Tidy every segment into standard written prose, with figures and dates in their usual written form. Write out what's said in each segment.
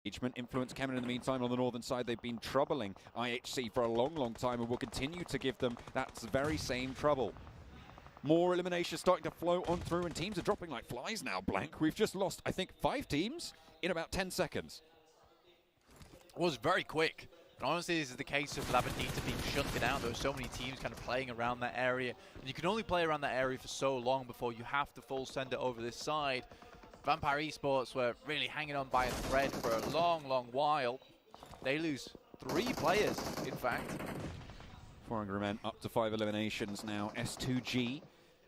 Influence Kemen in the meantime on the northern side. They've been troubling IHC for a long time and will continue to give them that very same trouble. More eliminations starting to flow on through, and teams are dropping like flies now, Blank. We've just lost, I think, 5 teams in about 10 seconds. It was very quick. And honestly, this is the case of Labadita being shunted out. There are so many teams kind of playing around that area. And you can only play around that area for so long before you have to full send it over this side. Vampire Esports were really hanging on by a thread for a long while. They lose 3 players, in fact. FINGURES up to 5 eliminations now. S2G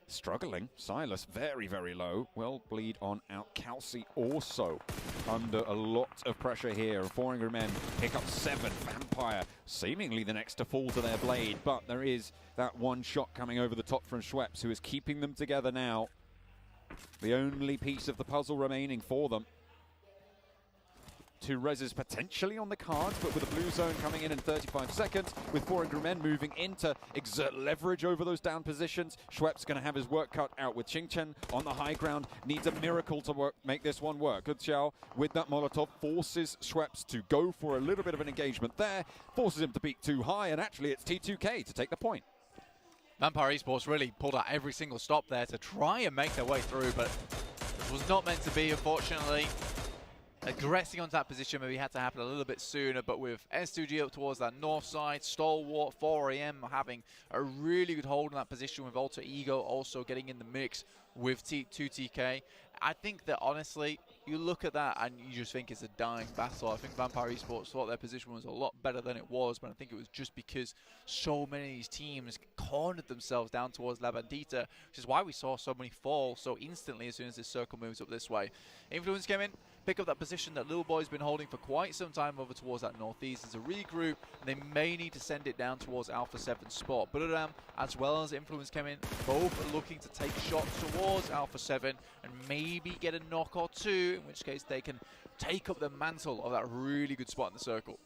struggling. Silas very low. Will bleed on out. Kelsey also under a lot of pressure here. FINGURES pick up 7. Vampire seemingly the next to fall to their blade, but there is that one shot coming over the top from Schweppes, who is keeping them together now. The only piece of the puzzle remaining for them. 2 reses potentially on the cards, but with a blue zone coming in 35 seconds, with FINGURES in to exert leverage over those down positions. Schweppes going to have his work cut out with Qingchen on the high ground. Needs a miracle to make this one work. Good Xiao with that Molotov forces Schweppes to go for a little bit of an engagement there, forces him to peak too high, and actually it's T2K to take the point. Vampire Esports really pulled out every single stop there to try and make their way through, but it was not meant to be, unfortunately. Aggressing onto that position maybe had to happen a little bit sooner, but with S2G up towards that north side, Stalwart, 4AM having a really good hold on that position, with Alter Ego also getting in the mix with 2TK. I think that honestly, you look at that and you just think it's a dying battle. I think Vampire Esports thought their position was a lot better than it was, but I think it was just because so many of these teams cornered themselves down towards La Bandita, which is why we saw so many fall so instantly as soon as this circle moves up this way. Influence came in, pick up that position that Little Boy's been holding for quite some time over towards that northeast as a regroup, and they may need to send it down towards Alpha 7 spot. Boombaam as well as Influence came in, both are looking to take shots towards Alpha 7 and maybe get a knock or 2, in which case they can take up the mantle of that really good spot in the circle.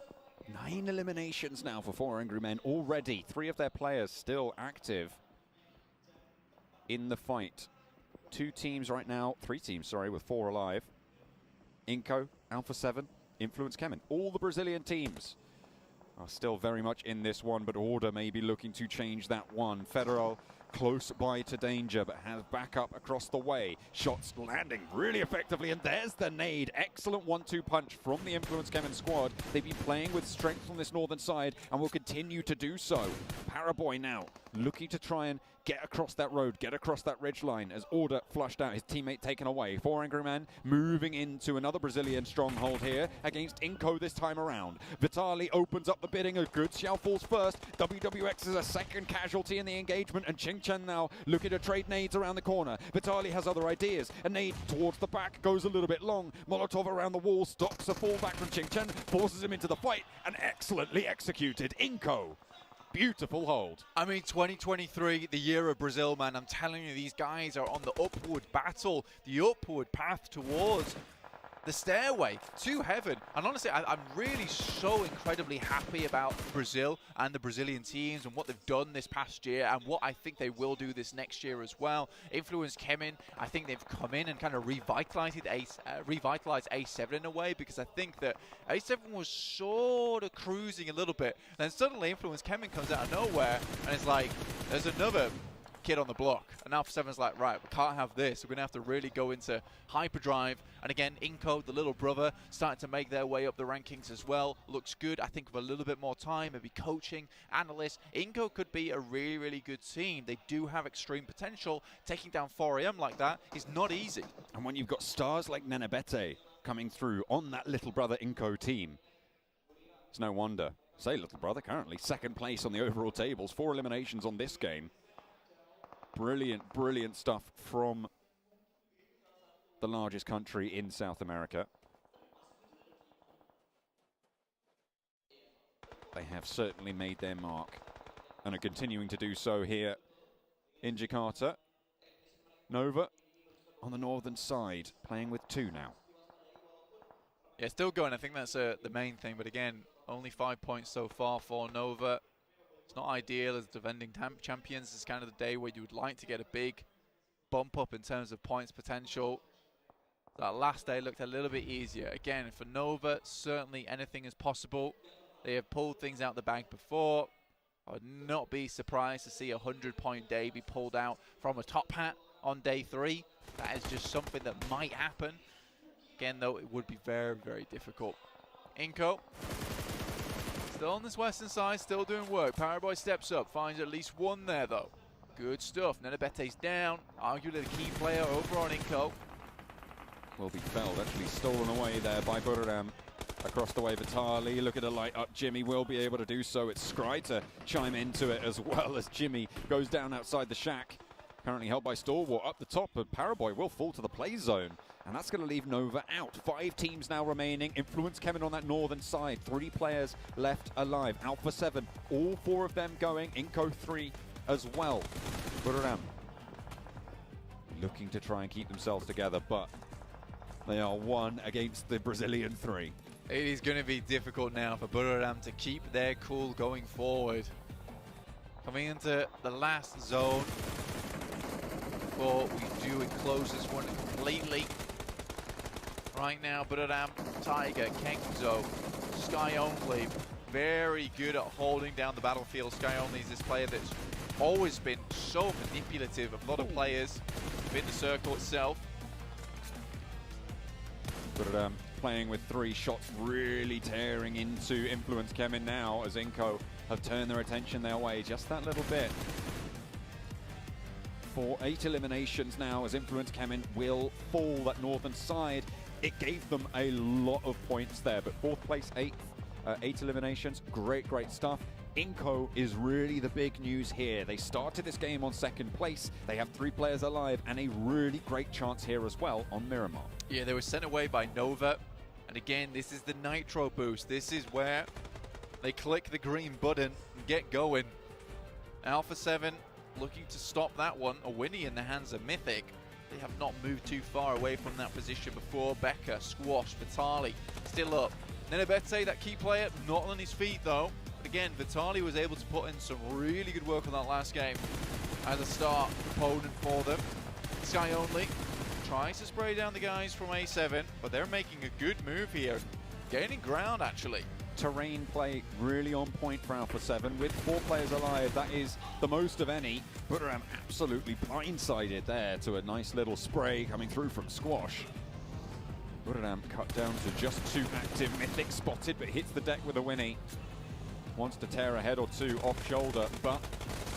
9 eliminations now for FINGURES already. 3 of their players still active in the fight. 2 teams right now, 3 teams, sorry, with 4 alive. Inco, Alpha 7, Influence Kemen. All the Brazilian teams are still very much in this one, but Order may be looking to change that one. Federal close by to danger, but has backup across the way. Shots landing really effectively, and there's the nade. Excellent 1-2 punch from the Influence Kemen squad. They've been playing with strength on this northern side and will continue to do so. Paraboy now looking to try and get across that road, get across that ridge line as Order flushed out, his teammate taken away. FINGURES moving into another Brazilian stronghold here against Inco this time around. Vitali opens up the bidding, a good Xiao falls first. WWX is a second casualty in the engagement, and Qingchen now looking to trade nades around the corner. Vitali has other ideas. A nade towards the back goes a little bit long. Molotov around the wall stops a fallback from Qingchen, forces him into the fight, and excellently executed. Inco. Beautiful hold. I mean, 2023, the year of Brazil, man. I'm telling you, these guys are on the upward battle, the upward path towards the stairway to heaven. And honestly, I'm really so incredibly happy about Brazil and the Brazilian teams and what they've done this past year and what I think they will do this next year as well. Influence Kemen, I think they've come in and kind of revitalized A7 in a way, because I think that A7 was sort of cruising a little bit. And then suddenly Influence Kemen comes out of nowhere and it's like, there's another kid on the block, and Alpha 7's like, right, we can't have this. We're going to have to really go into hyperdrive. And again, Inco, the little brother, starting to make their way up the rankings as well. Looks good. I think with a little bit more time, maybe coaching, analysts, Inco could be a really good team. They do have extreme potential. Taking down 4AM like that is not easy. And when you've got stars like Nenebete coming through on that little brother Inco team, it's no wonder. Say little brother, currently second place on the overall tables. 4 eliminations on this game. Brilliant stuff from the largest country in South America. They have certainly made their mark and are continuing to do so here in Jakarta. Nova on the northern side, playing with 2 now. Yeah, still going. I think that's the main thing. But again, only 5 points so far for Nova. It's not ideal as defending champions. It's kind of the day where you would like to get a big bump up in terms of points potential. That last day looked a little bit easier. Again, for Nova, certainly anything is possible. They have pulled things out the bag before. I would not be surprised to see a 100-point day be pulled out from a top hat on day 3. That is just something that might happen. Again, though, it would be very, very difficult. Inco, still on this western side, still doing work. Paraboy steps up, finds at least one there, though. Good stuff. Nenebete's down. Arguably the key player over on Inco. Will be felled, actually stolen away there by Boombaam. Across the way, Vitali looking to light up Jimmy, will be able to do so. It's Scry to chime into it as well as Jimmy goes down outside the shack. Currently held by Stalwart up the top, but Paraboy will fall to the play zone. And that's going to leave Nova out. 5 teams now remaining. Influence coming on that northern side. 3 players left alive. Alpha 7, all 4 of them going. Inco 3 as well. Boombaam looking to try and keep themselves together, but they are 1 against the Brazilian 3. It is going to be difficult now for Boombaam to keep their cool going forward. Coming into the last zone before we do enclose this one completely. Right now, Boombaam, Tiger, Kenzo, Sky Only, very good at holding down the battlefield. Sky Only is this player that's always been so manipulative of a lot of players within the circle itself. But playing with 3 shots, really tearing into Influence Kemin now as Inco have turned their attention their way just that little bit. For 8 eliminations now as Influence Kemin will fall that northern side. It gave them a lot of points there, but 4th place, 8 eliminations, great stuff. Inco is really the big news here. They started this game on 2nd place. They have 3 players alive and a really great chance here as well on Miramar. Yeah, they were sent away by Nova. And again, this is the Nitro boost. This is where they click the green button and get going. Alpha 7 looking to stop that one. A Winnie in the hands of Mythic. They have not moved too far away from that position before. Becca, Squash, Vitali still up. Nenebete, that key player, not on his feet though. But again, Vitali was able to put in some really good work on that last game as a start opponent for them. Sky Only tries to spray down the guys from A7, but they're making a good move here. Gaining ground, actually. Terrain play really on point for Alpha 7 with 4 players alive. That is the most of any. Boombaam absolutely blindsided there to a nice little spray coming through from Squash. Boombaam cut down to just 2 active. Mythic spotted, but hits the deck with a Winnie. Wants to tear a head or 2 off shoulder, but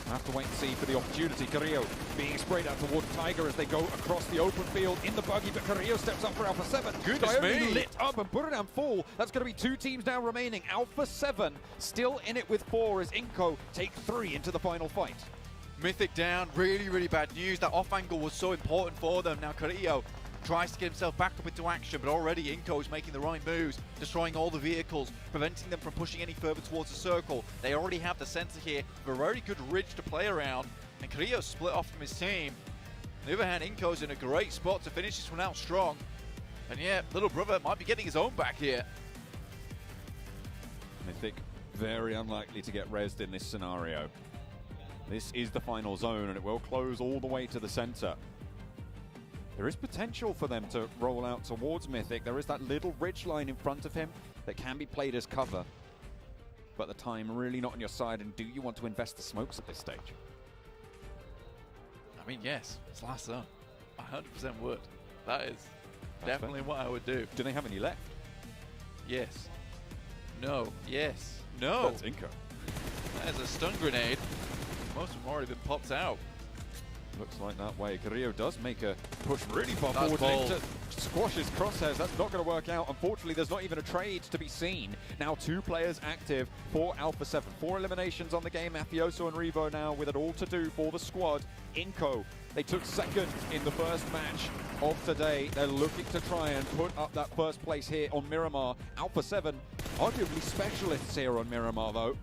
have to wait and see for the opportunity. Carrillo being sprayed out towards Tiger as they go across the open field in the buggy, but Carrillo steps up for Alpha 7. Goodness me. Lit up and Boombaam fall. That's going to be 2 teams now remaining. Alpha 7 still in it with 4 as Inco take 3 into the final fight. Mythic down, really bad news. That off angle was so important for them. Now Carrillo tries to get himself back up into action, but already Inco is making the right moves, destroying all the vehicles, preventing them from pushing any further towards the circle. They already have the center here, a very good ridge to play around, and Carrillo split off from his team. On the other hand, Inco's in a great spot to finish this one out strong. And yeah, little brother might be getting his own back here. Mythic very unlikely to get rezzed in this scenario. This is the final zone, and it will close all the way to the center. There is potential for them to roll out towards Mythic. There is that little ridge line in front of him that can be played as cover. But the time really not on your side, and do you want to invest the smokes at this stage? I mean, yes, it's last zone. 100% would. That's definitely fair. what I would do. Do they have any left? Yes. No. Yes. No. That's Inco. That is a stun grenade. Most of them already been popped out. Looks like that way. Carrillo does make a push really far That's forward. bold. Squashes crosshairs. That's not going to work out. Unfortunately, there's not even a trade to be seen. Now 2 players active for Alpha 7. 4 eliminations on the game. Mafioso and Revo now with it all to do for the squad. Inco, they took 2nd in the first match of today. They're looking to try and put up that 1st place here on Miramar. Alpha 7, arguably specialists here on Miramar though.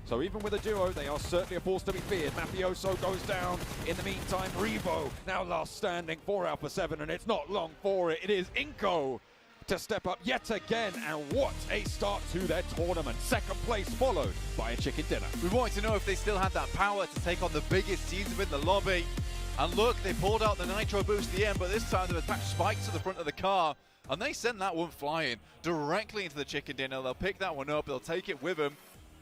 So even with a duo, they are certainly a force to be feared. Mafioso goes down. In the meantime, Revo now last standing for Alpha 7, and it's not long for it. It is Inco to step up yet again, and what a start to their tournament. 2nd place followed by a chicken dinner. We wanted to know if they still had that power to take on the biggest teams within the lobby. And look, they pulled out the nitro boost at the end, but this time they've attached spikes to the front of the car, and they send that one flying directly into the chicken dinner. They'll pick that one up, they'll take it with them,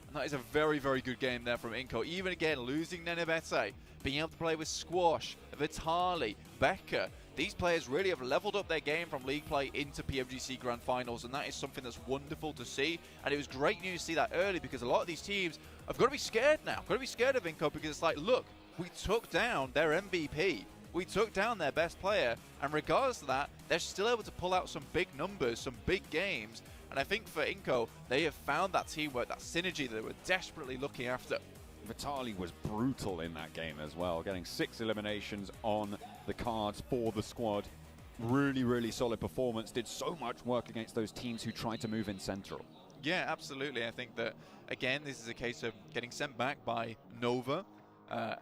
and that is a very, very good game there from Inco. Even again, losing Nenebete, being able to play with Squash, Vitali, Becca. These players really have leveled up their game from league play into PMGC Grand Finals, and that is something that's wonderful to see. And it was great news to see that early, because a lot of these teams have got to be scared now. Got to be scared of Inco, because it's like, look, we took down their MVP. We took down their best player, and regardless of that, they're still able to pull out some big numbers, some big games. And I think for Inco, they have found that teamwork, that synergy that they were desperately looking after. Vitali was brutal in that game as well, getting 6 eliminations on the cards for the squad. Really, really solid performance. Did so much work against those teams who tried to move in central. Yeah, absolutely. I think that, again, this is a case of getting sent back by Nova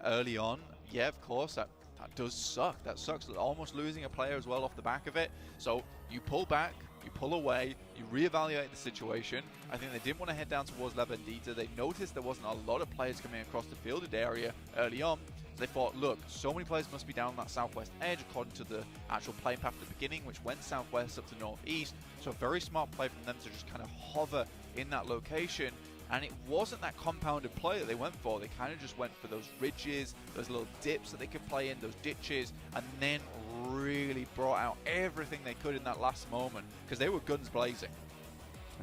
early on. Yeah, of course, that does suck. That sucks. Almost losing a player as well off the back of it. So you pull back, you pull away, you reevaluate the situation. I think they didn't want to head down towards La Bendita. They noticed there wasn't a lot of players coming across the fielded area early on. So they thought, look, so many players must be down on that southwest edge according to the actual play path at the beginning, which went southwest up to northeast. So a very smart play from them to just kind of hover in that location. And it wasn't that compounded play that they went for. They kind of just went for those ridges, those little dips that they could play in, those ditches, and then really brought out everything they could in that last moment, because they were guns blazing.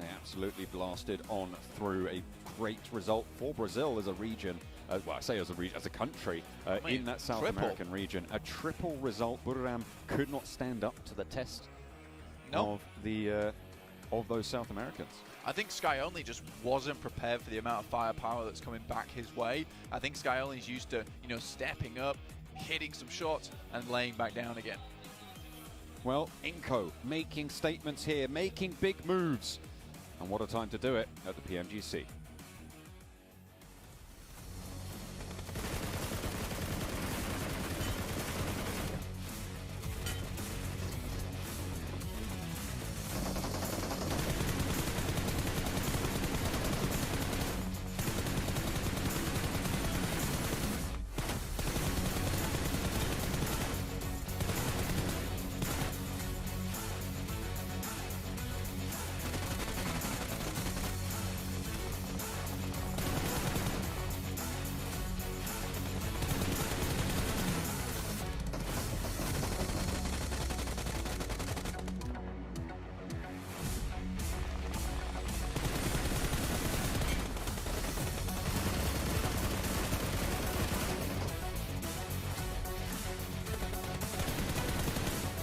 They absolutely blasted on through. A great result for Brazil as a region. Well, I say as a region, as a country in that South American region. A triple result. Boombaam could not stand up to the test of those South Americans. I think Sky Only just wasn't prepared for the amount of firepower that's coming back his way. I think Sky Only's used to, stepping up, hitting some shots, and laying back down again. Well, Inco making statements here, making big moves. And what a time to do it at the PMGC.